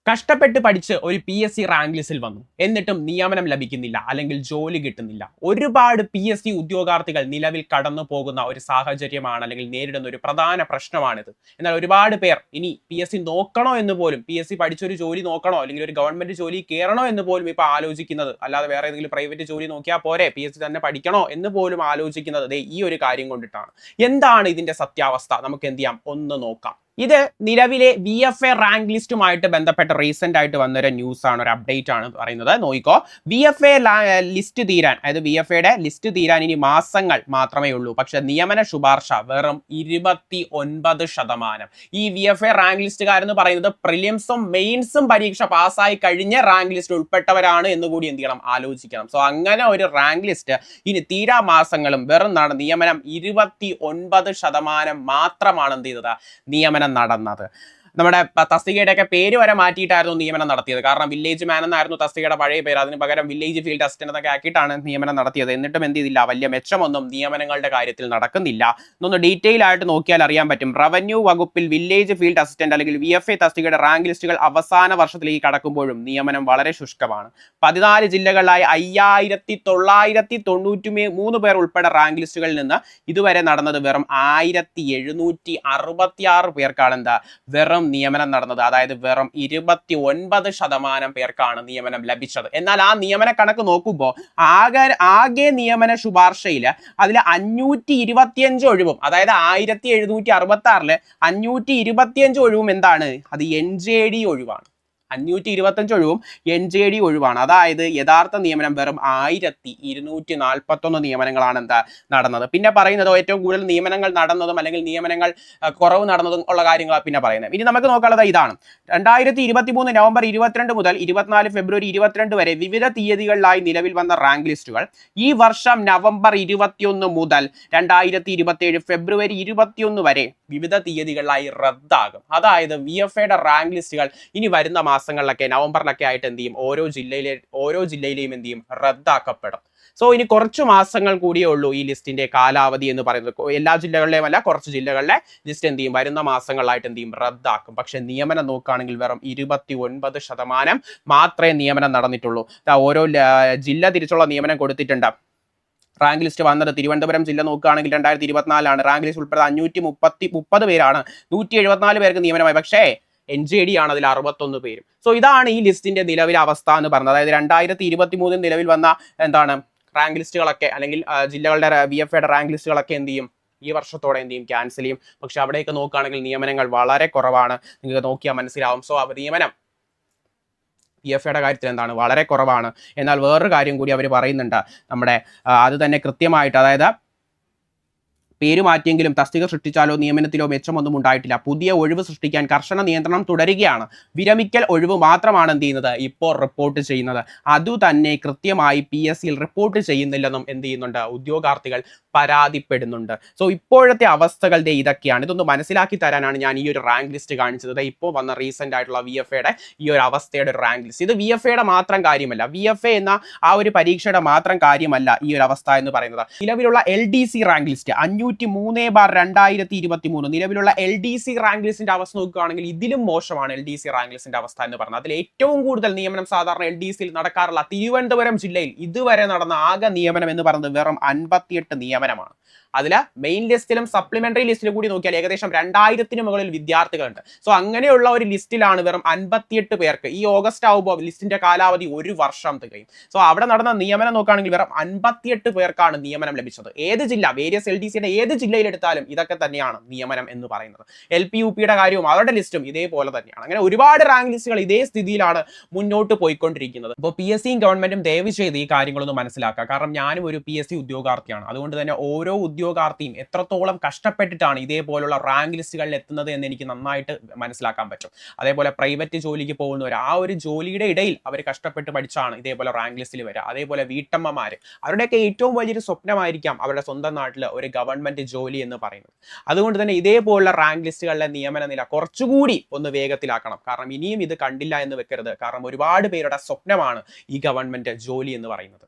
കഷ്ടപ്പെട്ട് പഠിച്ച് ഒരു PSC റാങ്ക് ലിസ്റ്റിൽ വന്നു, എന്നിട്ടും നിയമനം ലഭിക്കുന്നില്ല അല്ലെങ്കിൽ ജോലി കിട്ടുന്നില്ല. ഒരുപാട് PSC ഉദ്യോഗാർത്ഥികൾ നിലവിൽ കടന്നു പോകുന്ന ഒരു സാഹചര്യമാണ് അല്ലെങ്കിൽ നേരിടുന്ന ഒരു പ്രധാന പ്രശ്നമാണിത്. എന്നാൽ ഒരുപാട് പേർ ഇനി PSC നോക്കണോ എന്ന് പോലും, PSC പഠിച്ചൊരു ജോലി നോക്കണോ അല്ലെങ്കിൽ ഒരു ഗവൺമെന്റ് ജോലി കയറണോ എന്ന് പോലും ഇപ്പോൾ ആലോചിക്കുന്നത്, അല്ലാതെ വേറെ ഏതെങ്കിലും പ്രൈവറ്റ് ജോലി നോക്കിയാൽ പോരെ, PSC തന്നെ പഠിക്കണോ എന്ന് പോലും ആലോചിക്കുന്നത് ഈ ഒരു കാര്യം കൊണ്ടിട്ടാണ്. എന്താണ് ഇതിന്റെ സത്യാവസ്ഥ? നമുക്ക് എന്ത് ചെയ്യാം, ഒന്ന് നോക്കാം. ഇത് നിലവിലെ VFA റാങ്ക് ലിസ്റ്റുമായിട്ട് ബന്ധപ്പെട്ട റീസെന്റ് ആയിട്ട് വന്നൊരു ന്യൂസ് ആണ്, ഒരു അപ്ഡേറ്റ് ആണ് പറയുന്നത്. നോക്കിക്കോ, VFA ലിസ്റ്റ് തീരാൻ, അതായത് VFAയുടെ ലിസ്റ്റ് തീരാൻ ഇനി മാസങ്ങൾ മാത്രമേ ഉള്ളൂ. പക്ഷെ നിയമന ശുപാർശ വെറും 29%. ഈ VFA റാങ്ക് ലിസ്റ്റുകാരെന്ന് പറയുന്നത് പ്രിലിംസും മെയിൻസും പരീക്ഷ പാസ്സായി കഴിഞ്ഞ റാങ്ക് ലിസ്റ്റ് ഉൾപ്പെട്ടവരാണ് എന്ന് കൂടി എന്ത് ചെയ്യണം, ആലോചിക്കണം. സോ അങ്ങനെ ഒരു റാങ്ക് ലിസ്റ്റ് ഇനി തീരാ മാസങ്ങളും വെറും നിയമനം 29% മാത്രമാണ് എന്ത് ചെയ്തത്, നിയമനം നടന്നത്. നമ്മുടെ തസ്തികയുടെയൊക്കെ പേര് വരെ മാറ്റിയിട്ടായിരുന്നു നിയമനം നടത്തിയത്. കാരണം വില്ലേജ് മാൻ എന്നായിരുന്നു തസ്തികയുടെ പഴയ പേര്, അതിന് പകരം വില്ലേജ് ഫീൽഡ് അസിസ്റ്റന്റ് എന്നൊക്കെ ആക്കിയിട്ടാണ് നിയമനം നടത്തിയത്. എന്നിട്ടും എന്ത് ചെയ്തില്ല, വലിയ മെച്ചമൊന്നും നിയമനങ്ങളുടെ കാര്യത്തിൽ നടക്കുന്നില്ല. ഇതൊന്ന് ഡീറ്റെയിൽ ആയിട്ട് നോക്കിയാൽ അറിയാൻ പറ്റും. റവന്യൂ വകുപ്പിൽ വില്ലേജ് ഫീൽഡ് അസിസ്റ്റന്റ് അല്ലെങ്കിൽ VFA തസ്തികയുടെ റാങ്ക് ലിസ്റ്റുകൾ അവസാന വർഷത്തിലേക്ക് കടക്കുമ്പോഴും നിയമനം വളരെ ശുഷ്കമാണ്. 14 ജില്ലകളിലായി 5993 പേർ ഉൾപ്പെടെ റാങ്ക് ലിസ്റ്റുകളിൽ നിന്ന് ഇതുവരെ നടന്നത് വെറും 1766 പേർക്കാണ് എന്താ വെറും നിയമനം നടന്നത്. അതായത് വെറും 29% പേർക്കാണ് നിയമനം ലഭിച്ചത്. എന്നാൽ ആ നിയമന കണക്ക് നോക്കുമ്പോൾ ആകെ നിയമന ശുപാർശയിൽ അതിൽ 525 ഒഴിവും, അതായത് 1766 525 ഒഴിവും എന്താണ്, അത് NJD ഒഴിവാണ്. 525 ഒഴിവും NJD ഒഴിവാണ്. അതായത് യഥാർത്ഥ നിയമനം വെറും 1241 നിയമനങ്ങളാണ് എന്താ നടന്നത്. പിന്നെ പറയുന്നത് ഏറ്റവും കൂടുതൽ നിയമനങ്ങൾ നടന്നതും അല്ലെങ്കിൽ നിയമനങ്ങൾ കുറവ് നടന്നതും ഉള്ള കാര്യങ്ങളാണ് പിന്നെ പറയുന്നത്. ഇനി നമുക്ക് നോക്കാനുള്ളത് ഇതാണ്. 2023 നവംബർ 22 മുതൽ 24 ഫെബ്രുവരി 22 വരെ വിവിധ തീയതികളിലായി നിലവിൽ വന്ന റാങ്ക് ലിസ്റ്റുകൾ ഈ വർഷം നവംബർ 21 മുതൽ 2027 ഫെബ്രുവരി 21 വരെ വിവിധ തീയതികളിലായി റദ്ദാകും. അതായത് VFAയുടെ റാങ്ക് ലിസ്റ്റുകൾ ഇനി വരുന്ന മാസങ്ങളിലൊക്കെ, നവംബറിലൊക്കെ ആയിട്ട് എന്ത് ചെയ്യും, ഓരോ ജില്ലയിലെയും എന്ത് ചെയ്യും, റദ്ദാക്കപ്പെടും. സോ ഇനി കുറച്ച് മാസങ്ങൾ കൂടിയേ ഉള്ളൂ ഈ ലിസ്റ്റിന്റെ കാലാവധി എന്ന് പറയുന്നത്. എല്ലാ ജില്ലകളിലെയും അല്ല, കുറച്ച് ജില്ലകളിലെ ലിസ്റ്റ് എന്ത് ചെയ്യും, വരുന്ന മാസങ്ങളിലായിട്ട് എന്ത് ചെയ്യും, റദ്ദാക്കും. പക്ഷെ നിയമനം നോക്കുകയാണെങ്കിൽ വെറും 29% മാത്രമേ നിയമനം നടന്നിട്ടുള്ളൂ. ഓരോ ജില്ല തിരിച്ചുള്ള നിയമനം കൊടുത്തിട്ടുണ്ട്. റാങ്ക് ലിസ്റ്റ് വന്നത് തിരുവനന്തപുരം ജില്ല നോക്കുകയാണെങ്കിൽ 2024 റാങ്ക് ലിസ്റ്റ് ഉൾപ്പെടെ 530 പേരാണ്. 174 പേർക്ക് നിയമനമായി. പക്ഷേ NJD ആണ് അതിൽ 61 പേരും. സോ ഇതാണ് ഈ ലിസ്റ്റിന്റെ നിലവിലെ അവസ്ഥ എന്ന് പറയുന്നത്. അതായത് 2023 നിലവിൽ വന്ന എന്താണ് റാങ്ക് ലിസ്റ്റുകളൊക്കെ അല്ലെങ്കിൽ ജില്ലകളുടെ VFAയുടെ റാങ്ക് ലിസ്റ്റുകളൊക്കെ എന്ത് ചെയ്യും, ഈ വർഷത്തോടെ എന്ത് ചെയ്യും, ക്യാൻസൽ ചെയ്യും. പക്ഷെ അവിടെയൊക്കെ നോക്കുകയാണെങ്കിൽ നിയമനങ്ങൾ വളരെ കുറവാണ്. നിങ്ങൾക്ക് നോക്കിയാൽ മനസ്സിലാവും. സോ നിയമനം VFAയുടെ കാര്യത്തിൽ എന്താണ്, വളരെ കുറവാണ്. എന്നാൽ വേറൊരു കാര്യം കൂടി അവർ പറയുന്നുണ്ട്. നമ്മുടെ അത് തന്നെ കൃത്യമായിട്ട്, അതായത് പേര് മാറ്റിയെങ്കിലും തസ്തിക സൃഷ്ടിച്ചാലോ നിയമനത്തിലോ മെച്ചമൊന്നും ഉണ്ടായിട്ടില്ല. പുതിയ ഒഴിവ് സൃഷ്ടിക്കാൻ കർശന നിയന്ത്രണം തുടരുകയാണ്. വിരമിക്കൽ ഒഴിവ് മാത്രമാണ് എന്ത് ചെയ്യുന്നത്, ഇപ്പോൾ റിപ്പോർട്ട് ചെയ്യുന്നത്. അതുതന്നെ കൃത്യമായി PSCയിൽ റിപ്പോർട്ട് ചെയ്യുന്നില്ലെന്നും എന്ത് ചെയ്യുന്നുണ്ട്, ഉദ്യോഗാർത്ഥികൾ പരാതിപ്പെടുന്നുണ്ട്. സോ ഇപ്പോഴത്തെ അവസ്ഥകളുടെ ഇതൊക്കെയാണ്. ഇതൊന്ന് മനസ്സിലാക്കി തരാനാണ് ഞാൻ ഈ ഒരു റാങ്ക് ലിസ്റ്റ് കാണിച്ചത്. ഇപ്പോൾ വന്ന റീസെന്റ് ആയിട്ടുള്ള VFAയുടെ ഈ ഒരു അവസ്ഥയുടെ ഒരു റാങ്ക് ലിസ്റ്റ്. ഇത് VFAയുടെ മാത്രം കാര്യമല്ല, VFA എന്ന ആ ഒരു പരീക്ഷയുടെ മാത്രം കാര്യമല്ല ഈ ഒരു അവസ്ഥ എന്ന് പറയുന്നത്. നിലവിലുള്ള LDC റാങ്ക് ലിസ്റ്റ് 503/2023 നിലവിലുള്ള LDC റാങ്ക് ലിസ്റ്റിന്റെ അവസ്ഥ നോക്കുകയാണെങ്കിൽ ഇതിലും മോശമാണ് LDC റാങ്ക് ലിസ്റ്റിന്റെ അവസ്ഥ എന്ന് പറഞ്ഞത്. അതിൽ ഏറ്റവും കൂടുതൽ നിയമനം സാധാരണ LDCയിൽ നടക്കാറുള്ള തിരുവനന്തപുരം ജില്ലയിൽ ഇതുവരെ നടന്ന ആകെ നിയമനം എന്ന് പറയുന്നത് വെറും 58 നിയമനമാണ്. അതിൽ മെയിൻ ലിസ്റ്റിലും സപ്ലിമെന്ററി ലിസ്റ്റിലും കൂടി നോക്കിയാൽ ഏകദേശം 2000-ന് മുകളിൽ വിദ്യാർത്ഥികളുണ്ട്. സോ അങ്ങനെയുള്ള ഒരു ലിസ്റ്റിലാണ് വെറും 58 പേർക്ക് ഈ ഓഗസ്റ്റ് ആവുമ്പോൾ ലിസ്റ്റിന്റെ കാലാവധി 1 വർഷം തികയും. സോ അവിടെ നടന്ന നിയമനം നോക്കുകയാണെങ്കിൽ വെറും 58 പേർക്കാണ് നിയമനം ലഭിച്ചത്. ഏത് ജില്ല, വേരിയസ് LDCയുടെ ഏത് ജില്ലയിലെടുത്താലും ഇതൊക്കെ തന്നെയാണ് നിയമനം എന്ന് പറയുന്നത്. LP UPയുടെ കാര്യവും അവരുടെ ലിസ്റ്റും ഇതേപോലെ തന്നെയാണ്. അങ്ങനെ ഒരുപാട് റാങ്ക് ലിസ്റ്റുകൾ ഇതേ സ്ഥിതിയിലാണ് മുന്നോട്ട് പോയിക്കൊണ്ടിരിക്കുന്നത്. അപ്പോൾ PSCയും ഗവൺമെന്റും ദയവ് ചെയ്ത് ഈ കാര്യങ്ങളൊന്ന് മനസ്സിലാക്കുക. കാരണം ഞാനും ഒരു PSC ഉദ്യോഗാർത്ഥിയാണ്. അതുകൊണ്ട് തന്നെ ഓരോ ഉദ്യോഗാർത്ഥിയും എത്രത്തോളം കഷ്ടപ്പെട്ടിട്ടാണ് ഇതേപോലുള്ള റാങ്ക് ലിസ്റ്റുകളിൽ എത്തുന്നത് എന്ന് എനിക്ക് നന്നായിട്ട് മനസ്സിലാക്കാൻ പറ്റും. അതേപോലെ പ്രൈവറ്റ് ജോലിക്ക് പോകുന്നവർ, ആ ഒരു ജോലിയുടെ ഇടയിൽ അവർ കഷ്ടപ്പെട്ട് പഠിച്ചാണ് ഇതേപോലെ റാങ്ക് ലിസ്റ്റിൽ വരിക. അതേപോലെ വീട്ടമ്മമാർ, അവരുടെയൊക്കെ ഏറ്റവും വലിയൊരു സ്വപ്നമായിരിക്കാം അവരുടെ സ്വന്തം നാട്ടിൽ ഒരു ഗവൺമെന്റ് ജോലി എന്ന് പറയുന്നത്. അതുകൊണ്ട് തന്നെ ഇതേപോലുള്ള റാങ്ക് ലിസ്റ്റുകളിലെ നിയമന നില കുറച്ചുകൂടി ഒന്ന് വേഗത്തിലാക്കണം. കാരണം ഇനിയും ഇത് കണ്ടില്ല എന്ന് വെക്കരുത്. കാരണം ഒരുപാട് പേരുടെ സ്വപ്നമാണ് ഈ ഗവൺമെന്റ് ജോലി എന്ന് പറയുന്നത്.